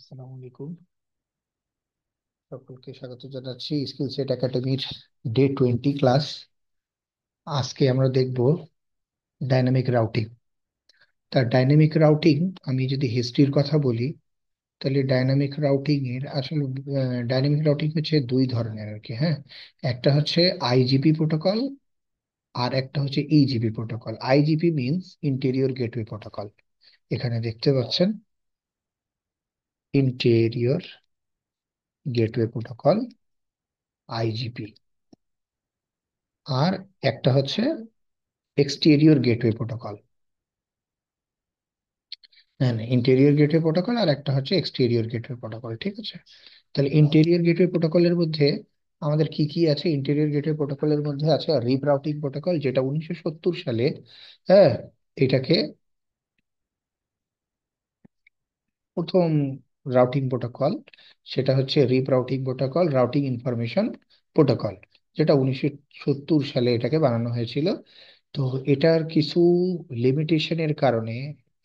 আসসালামু আলাইকুম। সকলকে স্বাগত জানাচ্ছি স্কিল সেট একাডেমির ডে 20 ক্লাস। আজকে আমরা দেখব ডাইনামিক রাউটিং। তার ডাইনামিক রাউটিং, আমি যদি হিস্ট্রির কথা বলি, তাহলে ডাইনামিক রাউটিং এর আসলে ডাইনামিক রাউটিং হচ্ছে দুই ধরনের আর কি। হ্যাঁ, একটা হচ্ছে আইজিপি প্রোটোকল আর একটা হচ্ছে e-GP protocol. IGP means interior gateway protocol. এখানে দেখতে পাচ্ছেন ইন্টেরিয়র গেটওয়ে প্রোটোকল, আইজিপি। আর একটা হচ্ছে এক্সটেরিয়র গেটওয়ে প্রোটোকল। হ্যাঁ, ইন্টেরিয়র গেটওয়ে প্রোটোকল আর একটা হচ্ছে এক্সটেরিয়র গেটওয়ে প্রোটোকল, ঠিক আছে। তাহলে ইন্টেরিয়র গেটওয়ে প্রোটোকলের মধ্যে আমাদের কি কি আছে? ইন্টেরিয়র গেটওয়ে প্রোটোকলের মধ্যে আছে রিপ রাউটিং প্রোটোকল, যেটা 1970 সালে, হ্যাঁ, এটাকে প্রথম রাউটিং প্রোটোকল। সেটা হচ্ছে RIP routing protocol, routing information protocol, যেটা 1970 সালে এটাকে বানানো হয়েছিল। তো এটার কিছু লিমিটেশনের কারণে,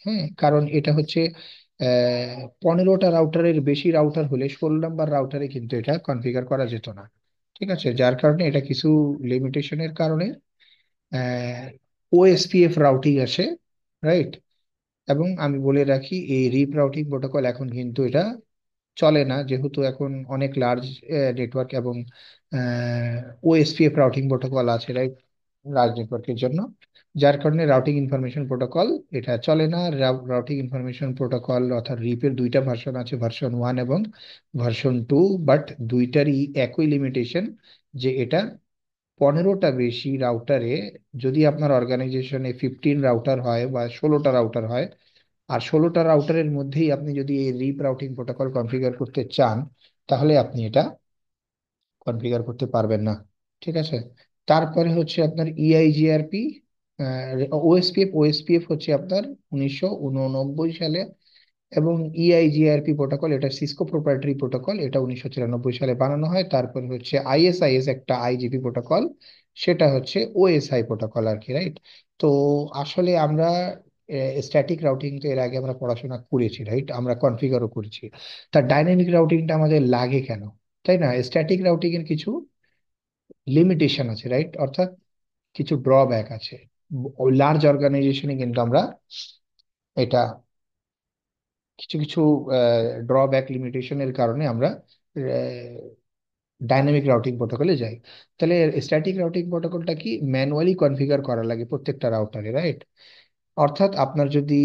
হ্যাঁ, কারণ এটা হচ্ছে 15টা রাউটারের বেশি রাউটার হলে 16 নম্বর রাউটারে কিন্তু এটা কনফিগার করা যেত না, ঠিক আছে। যার কারণে এটা কিছু লিমিটেশনের কারণে ওএসপিএফ রাউটিং আসে, রাইট। এবং আমি বলে রাখি, এই রিপ রাউটিং প্রোটোকল এখন কিন্তু এটা চলে না, যেহেতু এখন অনেক লার্জ নেটওয়ার্ক এবং ওএসপিএফ রাউটিং প্রোটোকল আছে, রাইট, লার্জ নেটওয়ার্কের জন্য। যার কারণে রাউটিং ইনফরমেশন প্রোটোকল এটা চলে না। রাউটিং ইনফরমেশন প্রোটোকল অর্থাৎ রিপের দুইটা ভার্সন আছে, ভার্সন 1 এবং ভার্সন 2। বাট দুইটারই একই লিমিটেশন, যে এটা 15টা বেশি রাউটারে, যদি আপনার অর্গানাইজেশনে 15 রাউটার হয় বা 16টা রাউটার হয়, আর 16টা রাউটারের মধ্যেই আপনি যদি এই রিপ রাউটিং প্রোটোকল কনফিগার করতে চান, তাহলে আপনি এটা কনফিগার করতে পারবেন না, ঠিক আছে। তারপরে হচ্ছে আপনার ইআইজিআরপি, ওএসপিএফ। ওএসপিএফ হচ্ছে আপনার 1989 সালে, এবং ইআইজিআরপি প্রোটোকল এটা সিসকো প্রোপ্রাইটারি প্রোটোকল, এটা 1994 সালে বানানো হয়। তারপরে হচ্ছে আইএসআইএস, একটা আইজিপি প্রোটোকল, সেটা হচ্ছে ওএসআই প্রোটোকল আর কি, রাইট। তো আসলে আমরা স্ট্যাটিক রাউটিং তো এর আগে আমরা পড়াশোনা করেছি, রাইট, আমরা কনফিগারও করেছি। তার ডাইনামিক রাউটিংটা আমাদের লাগে কেন, তাই না? স্ট্যাটিক রাউটিং এর কিছু লিমিটেশন আছে, রাইট, অর্থাৎ কিছু ড্রব্যাক আছে। লার্জ অর্গানাইজেশনে কিন্তু আমরা এটা কিছু কিছু ড্রব্যাক লিমিটেশনের কারণে আমরা ডাইনামিক রাউটিং প্রোটোকলে যাই। তাহলে স্ট্যাটিক রাউটিং প্রোটোকলটা কি? ম্যানুয়ালি কনফিগার করা লাগে প্রত্যেকটা রাউটারে, রাইট। অর্থাৎ আপনার যদি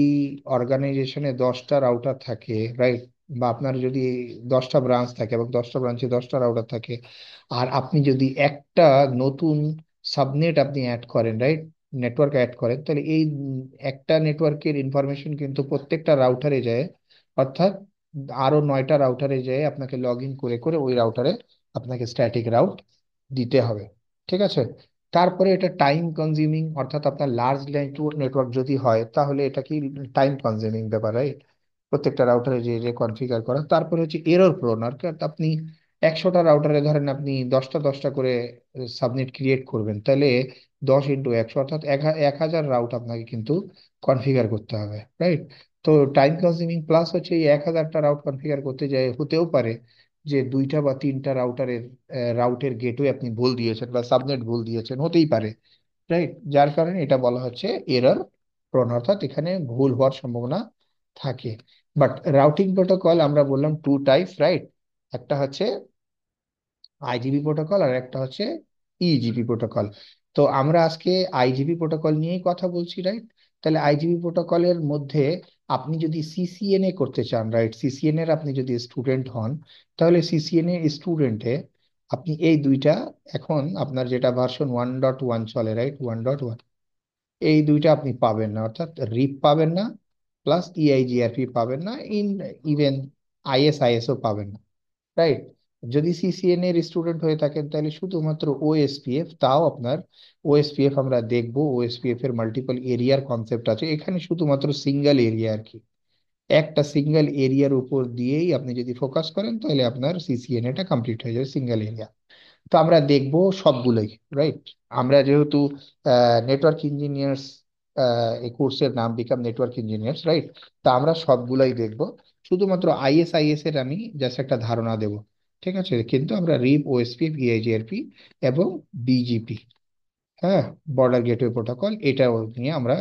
অর্গানাইজেশনে 10টা রাউটার থাকে, রাইট, বা আপনার যদি 10টা ব্রাঞ্চ থাকে এবং 10টা ব্রাঞ্চে 10টা রাউটার থাকে, আর আপনি যদি একটা নতুন সাবনেট আপনি অ্যাড করেন, রাইট, নেটওয়ার্ক অ্যাড করেন, তাহলে এই একটা নেটওয়ার্কের ইনফরমেশন কিন্তু প্রত্যেকটা রাউটারে যায়। অর্থাৎ আরো 9টা রাউটারে যায়, আপনাকে লগ ইন করে করে ওই রাউটারে আপনাকে স্ট্যাটিক রাউট দিতে হবে, ঠিক আছে। তারপরে এটা টাইম কনজিউমিং, অর্থাৎ আপনার লার্জ নেটওয়ার্ক যদি হয়, তাহলে এটা কি টাইম কনজিউমিং ব্যাপার, right? প্রত্যেকটা রাউটারে যে যে কনফিগার করা। তারপরে হচ্ছে এরর প্রোন, অর্থাৎ আপনি 100টা রাউটারে ধরেন আপনি 10টা 10টা করে সাবনেট ক্রিয়েট করবেন, তাহলে 10 × 100 অর্থাৎ 1000 রাউট আপনাকে কিন্তু কনফিগার করতে হবে, রাইট। তো টাইম কনজিউমিং, প্লাস হচ্ছে এই 1000টা রাউট কনফিগার করতে যায় হতেও পারে যে 2টা বা 3টা রাউটারের রাউটের গেটওয়ে আপনি ভুল দিয়েছেন বা সাবনেট ভুল দিয়েছেন, হতেই পারে, রাইট। যার কারণে এটা বলা হচ্ছে এরর প্রোন, অর্থাৎ এখানে ভুল হওয়ার সম্ভাবনা থাকে। বাট রাউটিং প্রোটোকল আমরা বললাম টু টাইপস, রাইট। একটা হচ্ছে আইজিপি প্রোটোকল আর একটা হচ্ছে ইজিপি প্রোটোকল। তো আমরা আজকে আইজিপি প্রোটোকল নিয়েই কথা বলছি, রাইট। তাহলে আইজিপি প্রোটোকলের মধ্যে আপনি যদি সিসিএনএ করতে চান, রাইট, সিসিএন এর আপনি যদি স্টুডেন্ট হন, তাহলে সিসিএনএ স্টুডেন্টে আপনি এই দুইটা, এখন আপনার যেটা ভার্সন 1.1 চলে, রাইট, 1.1, এই দুইটা আপনি পাবেন না, অর্থাৎ রিপ পাবেন না, প্লাস ইআইজিআরপি পাবেন না, ইভেন আইএসআইএসও পাবেন না, রাইট। যদি সিসিএন এর স্টুডেন্ট হয়ে থাকেন, তাহলে শুধুমাত্র ওএসপিএফ, তাও আপনার ওএসপিএফ আমরা দেখব। ওএসপিএফ এর মাল্টিপল এরিয়ার কনসেপ্ট আছে, এখানে শুধুমাত্র সিঙ্গেল এরিয়া আর কি। একটা সিঙ্গেল এরিয়ার উপর দিয়েই আপনি যদি ফোকাস করেন, তাহলে আপনার সিসিএন এটা কমপ্লিট হয়ে যাবে, সিঙ্গেল এরিয়া। তো আমরা দেখব সবগুলোই, রাইট। আমরা যেহেতু নেটওয়ার্ক ইঞ্জিনিয়ার্স, এই কোর্সের নাম বিকাম নেটওয়ার্ক ইঞ্জিনিয়ার্স, রাইট? তা আমরা সবগুলাই দেখব। শুধুমাত্র আইএসআইএস এর আমি জাস্ট একটা ধারণা দেব, ঠিক আছে? কিন্তু আমরা রিপ, ওএসপি, ভিআইজিআরপি এবং বিজিপি, হ্যাঁ, বর্ডার গেটওয়ে প্রোটোকল, এটাও নিয়ে আমরা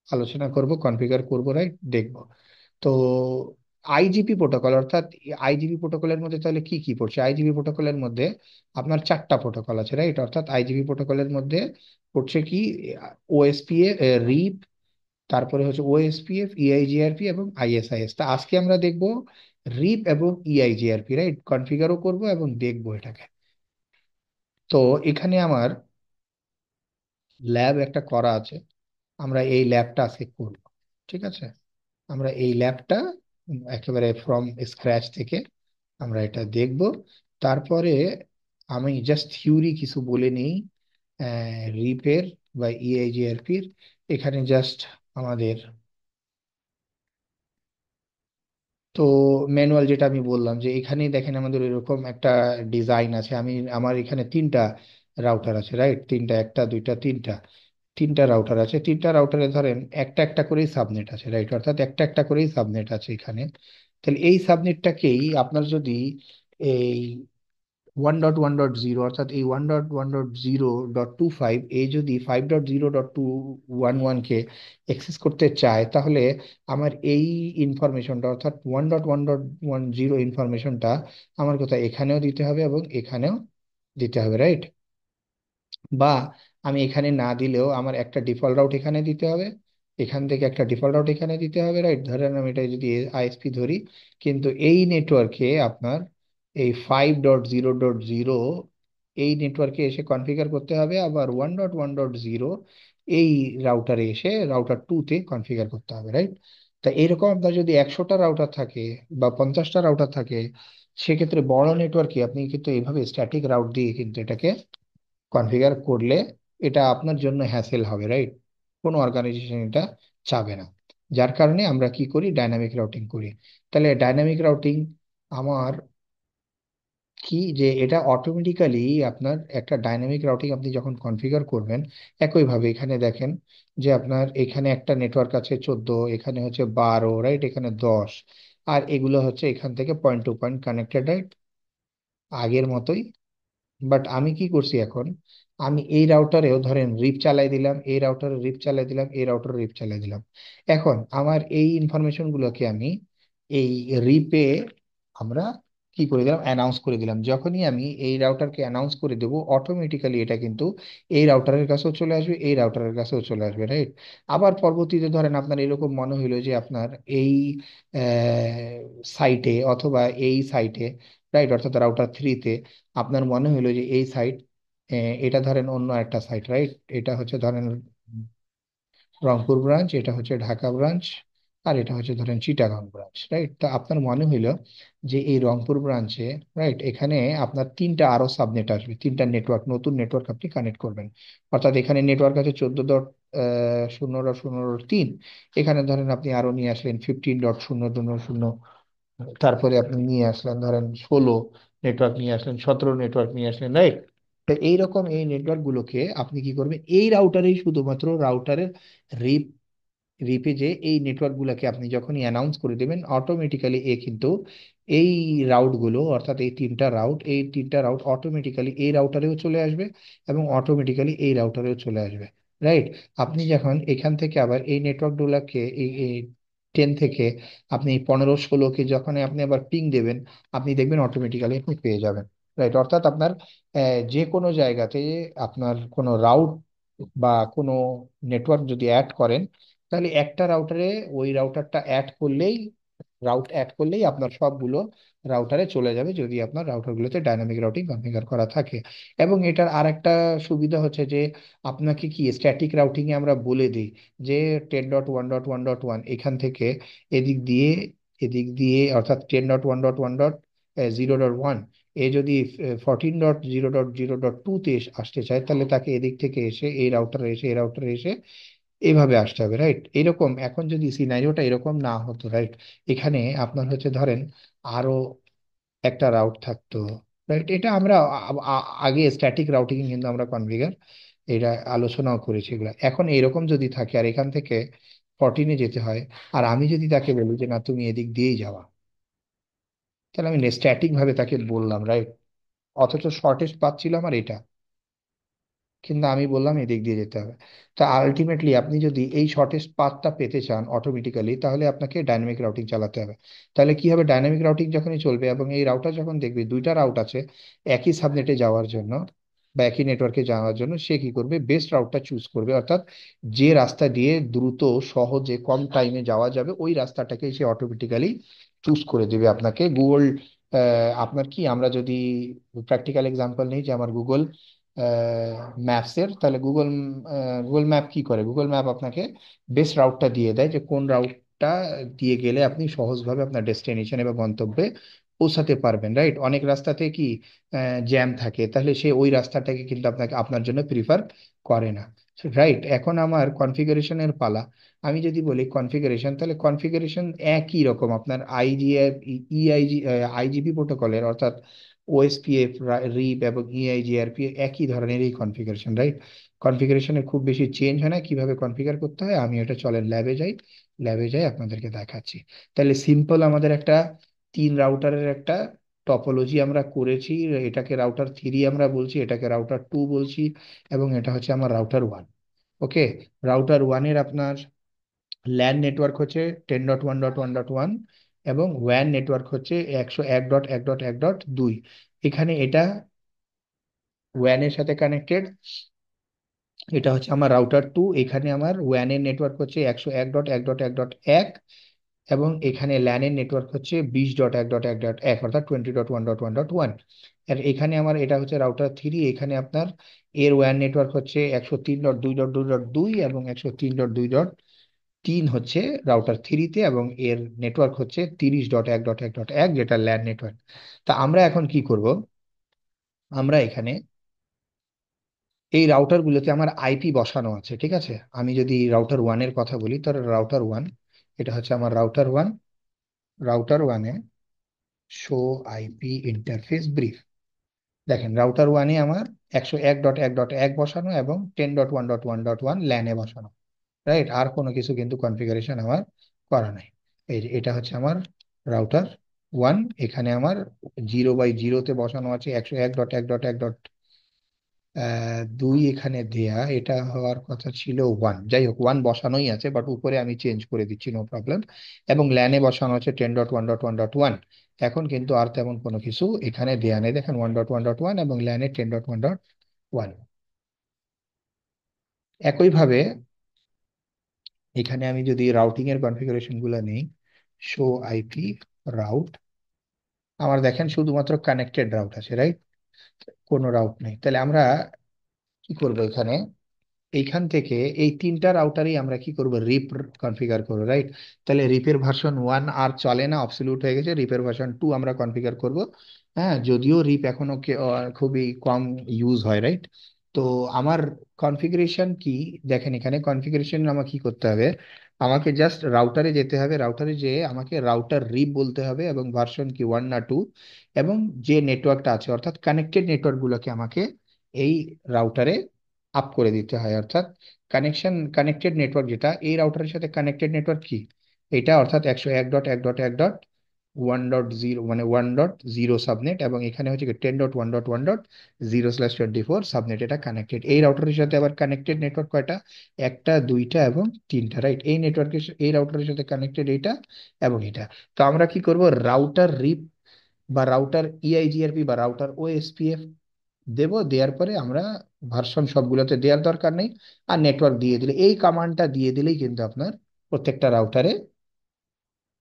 আলোচনা করব, কনফিগার করব, রাইট, দেখব। তো আইজিপি প্রোটোকল, অর্থাৎ আইজিপি প্রোটোকলের মধ্যে তাহলে কি কি পড়ছে? আইজিপি প্রোটোকলের মধ্যে আপনার চারটা প্রোটোকল আছে, রাইট? অর্থাৎ আইজিপি প্রোটোকলের মধ্যে পড়ছে কি? ওএসপিএ, রিপ, তারপরে হচ্ছে ওএসপিএফ, ইআইজিআরপি এবং আইএসআইএস। তা আজকে আমরা দেখব রিপ এবং ইআইজিআরপি, রাইট? কনফিগারও করব এবং দেখবো এটাকে। তো এখানে আমার ল্যাব একটা করা আছে, আমরা এই ল্যাবটা আজকে করব, ঠিক আছে? আমরা এই ল্যাবটা একেবারে ফ্রম স্ক্র্যাচ থেকে আমরা এটা দেখব। তারপরে আমি জাস্ট থিওরি কিছু বলে নিই রিপের বা ইআইজিআরপির। এখানে জাস্ট আমাদের, তো ম্যানুয়াল যেটা আমি বললাম, যে এখানেই দেখেন আমাদের এরকম একটা ডিজাইন আছে। আমার এখানে তিনটা রাউটার আছে, রাইট? তিনটা, একটা দুইটা তিনটা, তিনটা রাউটার আছে। তিনটা রাউটারে ধরেন একটা একটা করেই সাবনেট আছে, রাইট? অর্থাৎ একটা একটা করেই সাবনেট আছে এখানে। তাহলে এই সাবনেটটাকেই আপনার যদি এই 1.1.0, অর্থাৎ এই 1.1.0.25, এই যদি 5.0.211 কে অ্যাক্সেস করতে চায়, তাহলে আমার এই ইনফরমেশনটা, অর্থাৎ 1.1.10 ইনফরমেশনটা আমার কোথায় এখানেও দিতে হবে এবং এখানেও দিতে হবে, রাইট? বা আমি এখানে না দিলেও আমার একটা ডিফল্ট রাউট এখানে দিতে হবে, এখান থেকে একটা ডিফল্ট রাউট এখানে দিতে হবে, রাইট? ধরেন আমি এটা যদি আইএসপি ধরি, কিন্তু এই নেটওয়ার্কে আপনার এই 5.0.0 এই নেটওয়ার্কে এসে কনফিগার করতে হবে, আবার 1.1.0 এই রাউটারে এসে রাউটার 2-তে কনফিগার করতে হবে, রাইট? তা এরকম আপনার যদি 100টা রাউটার থাকে বা 50টা রাউটার থাকে, সেক্ষেত্রে বড় নেটওয়ার্কে আপনি কিন্তু এইভাবে স্ট্যাটিক রাউট দিয়ে কিন্তু এটাকে কনফিগার করলে এটা আপনার জন্য হ্যাসেল হবে, রাইট? কোনো অর্গানাইজেশন এটা চাবে না। যার কারণে আমরা কি করি? ডাইনামিক রাউটিং করি। তাহলে ডাইনামিক রাউটিং আমার কি, যে এটা অটোমেটিক্যালি আপনার একটা ডাইনামিক রাউটিং আপনি যখন কনফিগার করবেন, একইভাবে এখানে দেখেন যে আপনার এখানে একটা নেটওয়ার্ক আছে 14, এখানে হচ্ছে 12, রাইট? এখানে 10, আর এগুলো হচ্ছে এখান থেকে point to point connected, right? আগের মতোই। বাট আমি কি করছি এখন? আমি এই রাউটারেও ধরেন রিপ চালাই দিলাম, এই রাউটারে রিপ চালাই দিলাম, এই রাউটারে রিপ চালাই দিলাম। এখন আমার এই ইনফরমেশন গুলোকে আমি এই রিপে আমরা কি করে দিলাম? অ্যানাউন্স করে দিলাম। যখনই আমি এই রাউটারকে অ্যানাউন্স করে দেব, অটোমেটিক্যালি এটা কিন্তু এই রাউটারের কাছেও চলে আসবে, এই রাউটারের কাছেও চলে আসবে, রাইট? আবার পরবর্তীতে ধরেন আপনার এরকম মনে হইলো যে আপনার এই সাইটে অথবা এই সাইটে, রাইট, অর্থাৎ রাউটার 3-তে আপনার মনে হলো যে এই সাইট, এটা ধরেন অন্য একটা সাইট, রাইট? এটা হচ্ছে ধরেন রংপুর ব্রাঞ্চ, এটা হচ্ছে ঢাকা ব্রাঞ্চ, আর এটা হচ্ছে ধরেন চিটাগাং ব্রাঞ্চ, রাইট? তা আপনার মনে হইলো যে এই রংপুর ব্রাঞ্চে, রাইট, এখানে আপনার তিনটা আরো সাবনেট আসবে, তিনটা নেটওয়ার্ক, নতুন নেটওয়ার্ক আপনি কানেক্ট করবেন। অর্থাৎ এখানে নেটওয়ার্ক আছে 14.0.0.3, এখানে ধরেন আপনি আরো নিয়ে আসলেন 15.0.0.0, তারপরে আপনি নিয়ে আসলেন ধরেন 16 নেটওয়ার্ক নিয়ে আসলেন, 17 নেটওয়ার্ক নিয়ে আসলেন, রাইট? তো এইরকম এই নেটওয়ার্ক গুলোকে আপনি কি করবেন? এই রাউটারেই, শুধুমাত্র রাউটারের রিপ, রিপে যে এই নেটওয়ার্ক গুলোকে আপনি যখনই অ্যানাউন্স করে দেবেন, অটোমেটিক্যালি এ কিন্তু এই রাউট গুলো, অর্থাৎ এই তিনটা রাউট অটোমেটিক্যালি এই রাউটারেও চলে আসবে এবং অটোমেটিক্যালি এই রাউটারেও চলে আসবে, রাইট? আপনি যখন এখান থেকে আবার এই নেটওয়ার্ক গুলাকে এই 10 থেকে আপনি 15-16-কে যখন আপনি আবার পিং দেবেন, আপনি দেখবেন অটোমেটিক্যালি আপনি পেয়ে যাবেন, রাইট? অর্থাৎ আপনার যে কোনো জায়গাতে আপনার কোনো রাউট বা কোনো নেটওয়ার্ক যদি অ্যাড করেন, তাহলে একটা রাউটারে ওই রাউট অ্যাড করলেই আপনার সবগুলো রাউটারে চলে যাবে, যদি আপনার রাউটারগুলোতে ডাইনামিক রাউটিং কনফিগার করা থাকে। এবং এটার আরেকটা সুবিধা হচ্ছে যে আপনাকে কি স্ট্যাটিক রাউটিং এ আমরা বলে দিই যে 10.1.1.1 এখান থেকে এদিক দিয়ে, অর্থাৎ 10.1.1.0.1 এ যদি 14.0.0.2-তে আসতে চায়, তাহলে তাকে এদিক থেকে এসে এই রাউটারে এসে, এই রাউটারে এসে এইভাবে আসতে হবে, রাইট? এরকম এখন যদি সিনারিওটা এরকম না হতো, রাইট, এখানে আপনার হচ্ছে ধরেন আরো একটা রাউট থাকতো, রাইট? এটা আমরা আগে স্ট্যাটিক রাউটিং কিন্তু আমরা কনফিগার এটা আলোচনাও করেছি এগুলো। এখন এইরকম যদি থাকে আর এখান থেকে 14-এ যেতে হয়, আর আমি যদি তাকে বলি যে না তুমি এদিক দিয়েই যাওয়া, তাহলে আমি স্ট্যাটিক ভাবে তাকে বললাম, রাইট? অথচ শর্টেস্ট পাথ ছিল আমার এটা, কিন্তু আমি বললাম এদিক দিয়ে যেতে হবে। তো আলটিমেটলি আপনি যদি এই শর্টেস্ট পাথটা পেতে চান অটোমেটিক্যালি, তাহলে আপনাকে ডাইনামিক রাউটিং চালাতে হবে। তাহলে কি হবে, ডাইনামিক রাউটিং যখনই চলবে এবং এই রাউটার যখন দেখবে দুইটা রাউট আছে একই সাবনেটে যাওয়ার জন্য বা একই নেটওয়ার্কে যাওয়ার জন্য, সে কি করবে, বেস্ট রাউটটা চুজ করবে। অর্থাৎ যে রাস্তা দিয়ে দ্রুত সহজে কম টাইমে যাওয়া যাবে ওই রাস্তাটাকে সে অটোমেটিক্যালি চুজ করে দেবে আপনাকে। গুগল আপনার কি, আমরা যদি প্র্যাকটিক্যাল এক্সাম্পল নিই যে আমার গুগল ম্যাপসের, তাহলে গুগল ম্যাপ কি করে, গুগল ম্যাপ আপনাকে বেস্ট রাউটটা দিয়ে দেয় যে কোন রাউটটা দিয়ে গেলে আপনি সহজভাবে আপনার ডেস্টিনেশনে বা গন্তব্যে পৌঁছাতে পারবেন, রাইট? অনেক রাস্তাতে কি জ্যাম থাকে, তাহলে সে ওই রাস্তাটাকে কিন্তু আপনাকে আপনার জন্য প্রিফার করে না, রাইট? এখন আমার কনফিগারেশনের পালা। আমি যদি বলি কনফিগারেশন, তাহলে কনফিগারেশন একই রকম আপনার ইআইজি আইজিপি প্রোটোকলের, অর্থাৎ ওএসপিএফ, রিপ এবং ইআইজিআরপি একই ধরনের এই কনফিগারেশন, রাইট? কনফিগারেশনে খুব বেশি চেঞ্জ হয় না। কিভাবে কনফিগার করতে হয় আমি এটা, চলেন ল্যাবে যাই, ল্যাবে যাই আপনাদেরকে দেখাচ্ছি। তাহলে সিম্পল আমাদের একটা 3 রাউটারের একটা টপোলজি আমরা করেছি। এটাকে রাউটার 3 আমরা বলছি, এটাকে রাউটার 2 বলছি, এবং এটা হচ্ছে আমার রাউটার 1। ওকে, রাউটার 1-এর আপনার ল্যান নেটওয়ার্ক হচ্ছে 10.1.1.1, এবং ওয়ান নেটওয়ার্ক হচ্ছে 101.1.1.2। এখানে এটা ওয়ানের সাথে কানেক্টেড, এটা হচ্ছে আমার রাউটার 2। এখানে আমার ওয়ানের নেটওয়ার্ক হচ্ছে 101.1.1.1, এবং এখানে ল্যানের নেটওয়ার্ক হচ্ছে 20.1.1.1, অর্থাৎ 20.1.1.1। আর এখানে আমার এটা হচ্ছে রাউটার 3, এখানে আপনার এর ওয়ান নেটওয়ার্ক হচ্ছে 103.2.2.2, এবং 103.2.3 হচ্ছে রাউটার 3-তে, এবং এর নেটওয়ার্ক হচ্ছে 30.1.1.1, যেটা ল্যান নেটওয়ার্ক। তা আমরা এখন কি করব, আমরা এখানে এই রাউটার গুলোতে আমার আইপি বসানো আছে, ঠিক আছে? আমি যদি রাউটার 1-এর কথা বলি, তাহলে রাউটার 1, এটা হচ্ছে আমার রাউটার 1। রাউটার 1-এ শো আইপি ইন্টারফেস ব্রিফ, দেখেন রাউটার 1-এ আমার 101.1.1 বসানো এবং 10.1.1.1 ল্যানে বসানো, রাইট? আর কোনো কিছু কিন্তু কনফিগারেশন আমার করা নাই। এই যে এটা হচ্ছে আমার রাউটার 1। এখানে আমার 0/0-তে বসানো আছে 101.1.1.2, এখানে দেয়া, এটা হওয়ার কথা ছিল 1। যাই হোক, 1 বসানোই আছে, বাট উপরে আমি চেঞ্জ করে দিচ্ছি, নো প্রবলেম। এবং ল্যানে বসানো হচ্ছে 10.1.1.1। এখন কিন্তু আর তেমন কোনো কিছু এখানে দেয়া নেই, দেখেন 1.1.1 এবং ল্যানে 10.1.1। একইভাবে এখানে আমি যদি রাউটিং এর কনফিগারেশন গুলো নেই, শো আইপি রাউট, আমার দেখেন শুধুমাত্র কানেক্টেড রাউট আছে, রাইট? কোনো রাউট নেই। তাহলে আমরা কি করবো এখানে, এইখান থেকে এই 3টা রাউটারই আমরা কি করব, রিপ কনফিগার করবো, রাইট? তাহলে রিপের ভার্সন 1 আর চলে না, অবসলিউট হয়ে গেছে, রিপের ভার্সন 2 আমরা কনফিগার করব। হ্যাঁ, যদিও রিপ এখনো খুবই কম ইউজ হয়, রাইট? তো আমার কনফিগারেশন কি, দেখেন এখানে কনফিগারেশন আমাকে কি করতে হবে, আমাকে জাস্ট রাউটারে যেতে হবে, রাউটারে যেয়ে আমাকে রাউটার রিপ বলতে হবে, এবং ভার্সন কি 1 না 2, এবং যে নেটওয়ার্কটা আছে অর্থাৎ কানেক্টেড নেটওয়ার্ক গুলোকে আমাকে এই রাউটারে আপ করে দিতে হয়। অর্থাৎ কানেক্টেড নেটওয়ার্ক যেটা এই রাউটারের সাথে কানেক্টেড নেটওয়ার্ক কি, এটা অর্থাৎ 101.1.1.1.0, মানে 1.0 সাবনেট, এবং এখানে হচ্ছে 10.1.1.0/24 সাবনেট, এটা কানেক্টেড। এই রাউটারের সাথে আবার কানেক্টেড নেটওয়ার্ক কয়টা, একটা, দুইটা এবং তিনটা, রাইট? এই নেটওয়ার্কের এই রাউটারের সাথে কানেক্টেড এইটা এবং এটা। তো আমরা কি করব, রাউটার রিপ বা রাউটার ইআইজিআরপি বা রাউটার ওএসপিএফ দেব। দেওয়ার পরে আমরা ভার্সন সবগুলোতে দেওয়ার দরকার নেই, আর নেটওয়ার্ক দিয়ে দিলে, এই কমান্ডটা দিয়ে দিলেই কিন্তু আপনার প্রত্যেকটা রাউটারে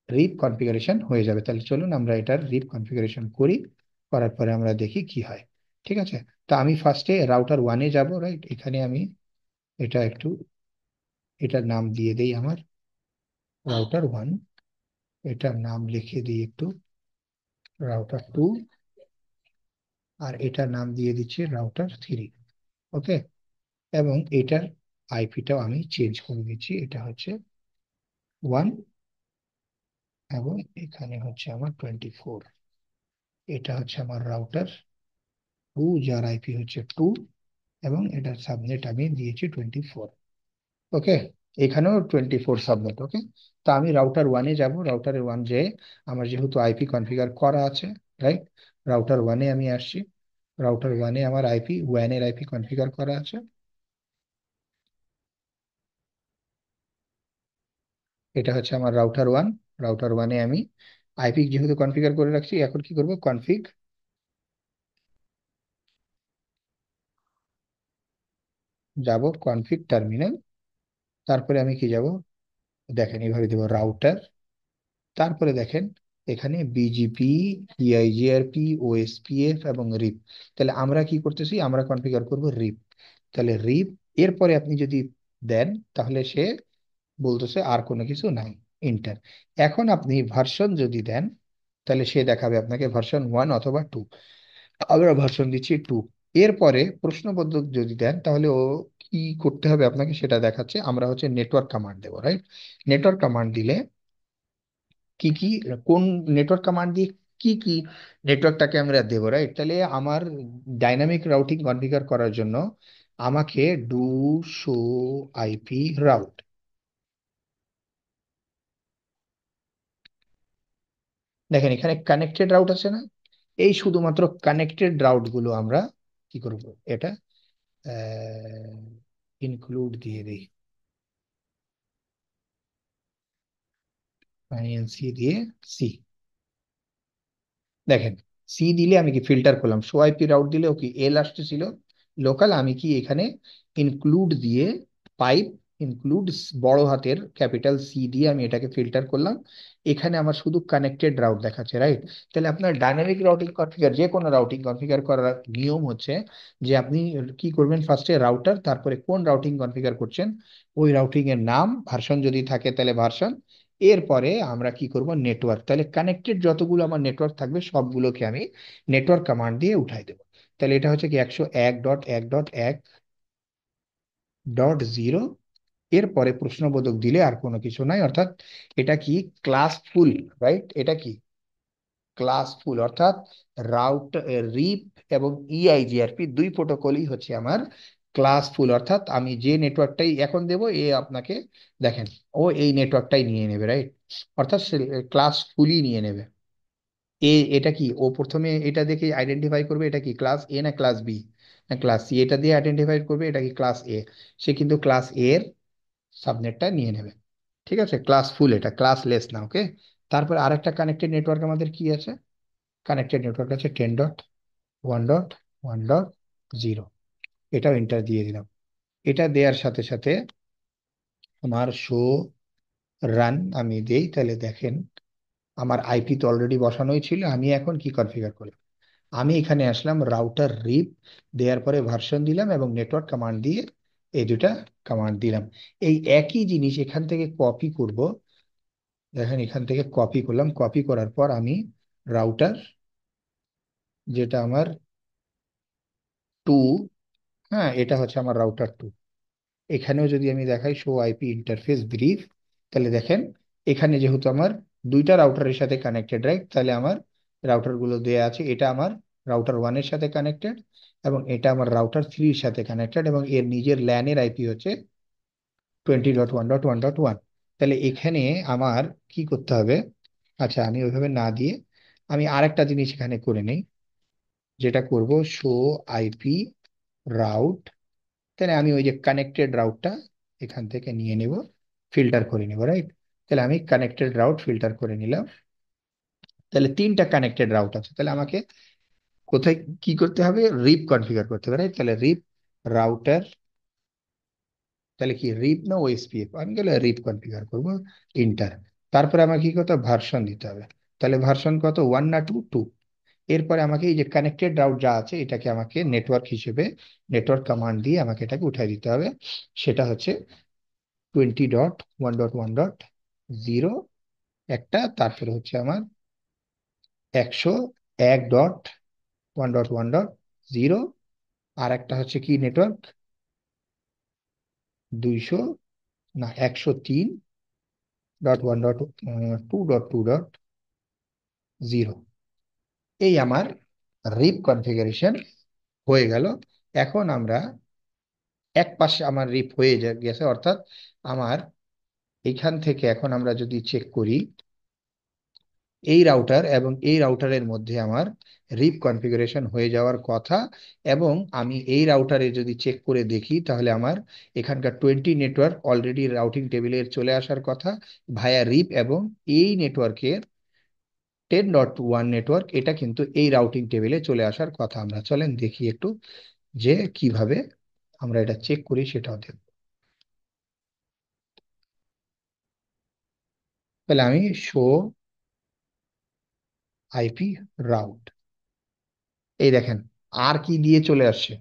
রিপ কনফিগারেশন হয়ে যাবে। তাহলে চলুন আমরা এটার রিপ কনফিগারেশন করি, করার পরে আমরা দেখি কি হয়। ঠিক আছে, তো আমি ফার্স্টে রাউটার 1-এ যাব, রাইট? এখানে আমি এটা একটু, এটার নাম দিয়ে দেই আমার রাউটার 1, এটার নাম লিখে দিই একটু রাউটার 2, আর এটার নাম দিয়ে দিচ্ছি রাউটার 3। ওকে, এবং এটার আইপিটাও আমি চেঞ্জ করে দিচ্ছি, এটা হচ্ছে 1, এবং এখানে হচ্ছে আমার 24। এটা হচ্ছে আমার রাউটার 2, যার আইপি হচ্ছে 2, এবং এটার সাবনেট আমি দিয়েছি 24। ওকে, এখানেও 24 সাবনেট। ওকে, তো আমি রাউটার ওয়ানে যাব। রাউটারের ওয়ান যে আমার যেহেতু আইপি কনফিগার করা আছে, রাইট, রাউটার ওয়ানে আমি আসছি। রাউটার ওয়ানে আমার আইপি ওয়ানের আইপি কনফিগার করা আছে। এটা হচ্ছে আমার রাউটার ওয়ান। রাউটার ওয়ানে আমি আইপি যেহেতু কনফিগার করে রাখছি, এখন কি করব, কনফিগ, যাব কনফিগ টার্মিনাল। তারপরে আমি কি যাব, দেখেন এইভাবে দেবো রাউটার। তারপরে দেখেন এখানে বিজিপি, ইআইজিআরপি, ওএসপিএফ এবং রিপ। তাহলে আমরা কি করতেছি, আমরা কনফিগার করব রিপ। তাহলে রিপ, এরপরে আপনি যদি দেন তাহলে সে বলতেছে আর কোনো কিছু নাই, ইন্টার। এখন আপনি ভার্সন যদি দেন তাহলে সে দেখাবে আপনাকে ভার্সন 1 অথবা 2। আমরা ভার্সন দিচ্ছি 2। এরপরে প্রশ্নবোধক যদি দেন তাহলে ও কি করতে হবে আপনাকে সেটা দেখাচ্ছে। আমরা হচ্ছে নেটওয়ার্ক কমান্ড দেবো, রাইট। নেটওয়ার্ক কমান্ড দিলে কি কি, কোন নেটওয়ার্ক কমান্ড দিয়ে কি কি নেটওয়ার্কটাকে আমরা দেবো, রাইট। তাহলে আমার ডাইনামিক রাউটিং কনফিগার করার জন্য আমাকে ডু শো আইপি রাউট। দেখেন এখানে কানেক্টেড রাউট আছে না, এই শুধুমাত্র কানেক্টেড রাউট গুলো আমরা কি করব, এটা ইনক্লুড দিয়ে দিই, আইএনসি দিয়ে সি। দেখেন সি দিলে আমি কি ফিল্টার করলাম, শো আইপি রাউট দিলে ও কি এল আসতেছিল লোকাল, আমি কি এখানে ইনক্লুড দিয়ে পাইপ ইনক্লুড বড় হাতের ক্যাপিটাল সি দিয়ে আমি এটাকে ফিল্টার করলাম। এখানে আমার শুধু কানেক্টেড রাউট দেখাচ্ছে, রাইট। তাহলে আপনার ডাইনামিক রাউটিং কনফিগার, যে কোনো রাউটিং কনফিগার করার নিয়ম হচ্ছে যে আপনি কি করবেন, ফার্স্টে রাউটার, তারপরে কোন রাউটিং কনফিগার করছেন ওই রাউটিং এর নাম, ভার্সন যদি থাকে তাহলে ভার্সন, এরপরে আমরা কি করব নেটওয়ার্ক। তাহলে কানেক্টেড যতগুলো আমার নেটওয়ার্ক থাকবে সবগুলোকে আমি নেটওয়ার্ক কমান্ড দিয়ে উঠাই দেবো। তাহলে এটা হচ্ছে কি 101.1.1.0। এরপরে প্রশ্নবোধক দিলে আর কোনো কিছু নাই, অর্থাৎ এটা কি ক্লাস ফুল, রাইট। এটা কি ক্লাস ফুল, অর্থাৎ রাউট, রিপ এবং ইআইজিআরপি দুই প্রোটোকলই হচ্ছে আমার ক্লাস ফুল। অর্থাৎ আমি যে নেটওয়ার্কটাই এখন দেব এ আপনাকে, দেখেন ও এই নেটওয়ার্কটাই নিয়ে নেবে, রাইট। অর্থাৎ ক্লাস ফুলই নিয়ে নেবে। এটা কি ও প্রথমে এটা দেখে আইডেন্টিফাই করবে এটা কি ক্লাস এ না ক্লাস বি না ক্লাস সি, এটা দিয়ে আইডেন্টিফাই করবে এটা কি ক্লাস এ। সে কিন্তু ক্লাস এ এর সাবনেটটা নিয়ে নেবে। ঠিক আছে, ক্লাস ফুল, এটা ক্লাস লেস না। ওকে, তারপর আরেকটা কানেক্টেড নেটওয়ার্ক আমাদের কি আছে, কানেক্টেড নেটওয়ার্ক আছে 10.1.1.0। এটাও এন্টার দিয়ে দিলাম। এটা দেওয়ার সাথে সাথে আমার শো রান আমি দেই, তাহলে দেখেন আমার আইপি তো অলরেডি বসানোই ছিল। আমি এখন কি কনফিগার করলাম, আমি এখানে আসলাম রাউটার রিপ দেওয়ার পরে ভার্সন দিলাম এবং নেটওয়ার্ক কমান্ড দিয়ে এই দুটা কমান্ড দিলাম। এই একই জিনিস এখান থেকে কপি করব। দেখেন এখান থেকে কপি করলাম, কপি করার পর আমি রাউটার, যেটা আমার 2, হ্যাঁ এটা হচ্ছে আমার রাউটার 2। এখানেও যদি আমি দেখাই শো আইপি ইন্টারফেস ব্রিফ, তাহলে দেখেন এখানে যেহেতু আমার দুইটা রাউটারের সাথে কানেক্টেড, রাইট, তাহলে আমার রাউটার গুলো দেয়া আছে। এটা আমার রাউটার ওয়ানের সাথে কানেক্টেড এবং এটা আমার রাউটার থ্রির সাথে কানেক্টেড এবং এর নিজের ল্যানের আইপি হচ্ছে 20.1.1.1। তাহলে এখানে আমার কি করতে হবে, আচ্ছা আমি ওইভাবে না দিয়ে আমি আরেকটা জিনিস এখানে করে নেই, যেটা করব শো আইপি রাউট। তাহলে আমি ওই যে কানেক্টেড রাউটটা এখান থেকে নিয়ে নেব, ফিল্টার করে নেব, রাইট। তাহলে আমি কানেক্টেড রাউট ফিল্টার করে নিলাম। তাহলে তিনটা কানেক্টেড রাউট আছে, তাহলে আমাকে কোথায় কি করতে হবে, রিপ কনফিগার করতে হবে, রাইট। তাহলে রিপ রাউটার, তাহলে কি রিপ না ওএসপিএফ, আমি গেলে রিপ কনফিগার করব, ইন্টার। তারপরে আমাকে কি করতে হবে, ভার্সন দিতে হবে। তাহলে ভার্সন কত, 1 না 2, 2। এরপরে আমাকে এই যে কানেক্টেড রাউট যা আছে এটাকে আমাকে নেটওয়ার্ক হিসেবে নেটওয়ার্ক কমান্ড দিয়ে আমাকে এটাকে উঠাই দিতে হবে। সেটা হচ্ছে 20.1.1.0 একটা, তারপরে হচ্ছে আমার 101.1.1.0, আর একটা হচ্ছে কি নেটওয়ার্ক 200 না 103.1.2.0। এই আমার রিপ কনফিগারেশন হয়ে গেল। এখন আমরা এক পাশে আমার রিপ হয়ে গেছে, অর্থাৎ আমার এখান থেকে এখন আমরা যদি চেক করি, এই রাউটার এবং এই রাউটারের মধ্যে আমার রিপ কনফিগারেশন হয়ে যাওয়ার কথা। এবং আমি এই রাউটারে যদি চেক করে দেখি, তাহলে আমার এখানকার 20 নেটওয়ার্ক অলরেডি রাউটিং টেবিলে চলে আসার কথা ভায়া রিপ, এবং এই নেটওয়ার্কের 10.1 নেটওয়ার্ক এটা কিন্তু এই রাউটিং টেবিলে চলে আসার কথা। আমরা চলেন দেখি একটু যে কিভাবে আমরা এটা চেক করি, সেটাও দেখব। তাহলে আমি শো আইপি রাউট, এই দেখেন আর কি দিয়ে চলে আসছে,